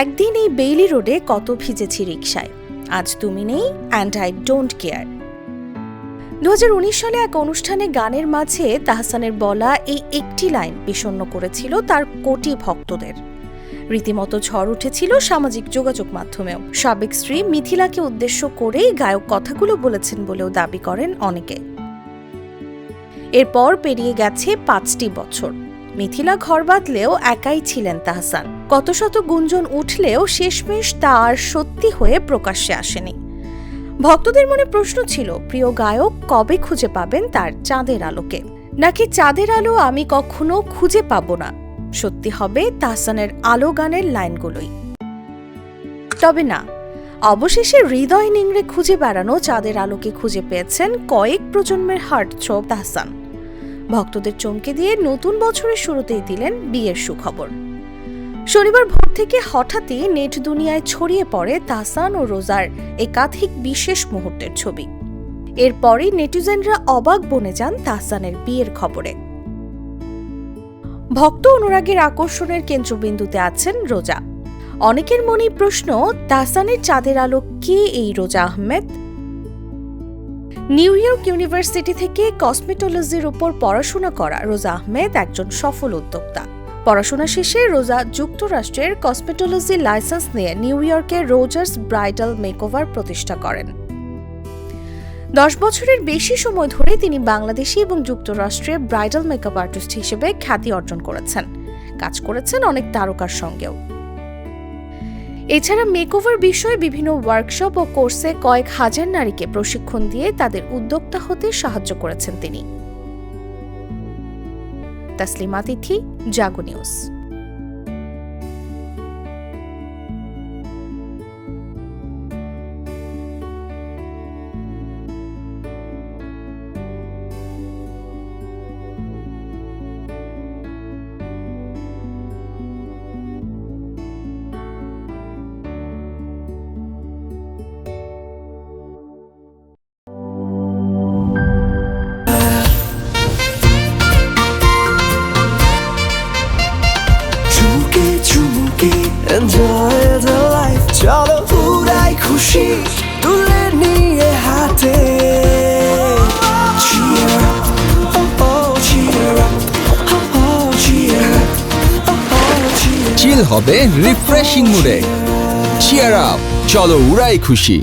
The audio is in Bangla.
একদিন এই বেইলি রোডে কত ভিজেছি রিকশায়, আজ তুমি নেই অ্যান্ড আই ডোন্ট কেয়ার। 2019 সালে এক অনুষ্ঠানে গানের মাঝে তাহসানের বলা এই একটি লাইন বিষণ্ণ করেছিল তার কোটি ভক্তদের। রীতিমতো ঝড় উঠেছিল সামাজিক যোগাযোগ মাধ্যমেও। সাবেক স্ত্রী মিথিলাকে উদ্দেশ্য করেই গায়ক কথাগুলো বলেছেন বলেও দাবি করেন অনেকে। এরপর পেরিয়ে গেছে 5টি বছর। মিথিলা ঘর বাঁধলেও একাই ছিলেন তাহসান। কত শত গুঞ্জন উঠলেও শেষমেশ তা আর সত্যি হয়ে প্রকাশ্যে আসেনি। ভক্তদের মনে প্রশ্ন ছিল, প্রিয় গায়ক কবে খুঁজে পাবেন তার চাঁদের আলোকে, নাকি চাঁদের আলো আমি কখনো খুঁজে পাব না, সত্যি হবে তাহসানের আলো গানের লাইনগুলোই। তবে না, অবশেষে হৃদয় নিংড়ে খুঁজে বেড়ানো চাঁদের আলোকে খুঁজে পেয়েছেন কয়েক প্রজন্মের হার্টথ্রোব তাহসান। ভক্তদের চমকে দিয়ে নতুন বছরের শুরুতেই দিলেন বিয়ের সুখবর। শনিবার ভোর থেকে হঠাৎই নেট দুনিয়ায় ছড়িয়ে পড়ে তাহসান ও রোজার একাধিক বিশেষ মুহূর্তের ছবি। এরপরই নেটিজেনরা অবাক বনে যান তাহসানের বিয়ের খবরে। ভক্ত অনুরাগের আকর্ষণের কেন্দ্রবিন্দুতে আছেন রোজা। অনেকের মনেই প্রশ্ন, তাহসানের চাঁদের আলো কে এই রোজা আহমেদ? নিউ ইয়র্ক ইউনিভার্সিটি থেকে কসমেটোলজির উপর পড়াশোনা করা রোজা আহমেদ একজন সফল উদ্যোক্তা। পড়াশোনা শেষে রোজা যুক্তরাষ্ট্রের কসমেটোলজি লাইসেন্স নিয়ে নিউ ইয়র্কের রোজার্স ব্রাইডাল মেকওভার প্রতিষ্ঠা করেন। 10 বছরের বেশি সময় ধরে তিনি বাংলাদেশি এবং যুক্তরাষ্ট্রের ব্রাইডাল মেকআপ আর্টিস্ট হিসেবে খ্যাতি অর্জন করেছেন। কাজ করেছেন অনেক তারকার সঙ্গেও। এছাড়া মেকওভার বিষয়ে বিভিন্ন ওয়ার্কশপ ও কোর্সে কয়েক হাজার নারীকে প্রশিক্ষণ দিয়ে তাদের উদ্যোক্তা হতে সাহায্য করেছেন তিনি। তাসলিমা তিথি, জাগো নিউজ। Enjoy the life, চলো পুরাই খুশি তুলে নিয়ে হাতে। Cheer up, oh oh, cheer up, oh oh, cheer up, oh oh, cheer up. চিল হবে রিফ্রেশিং মুডে। চিয়ার আপ, চলো উড়াই খুশি।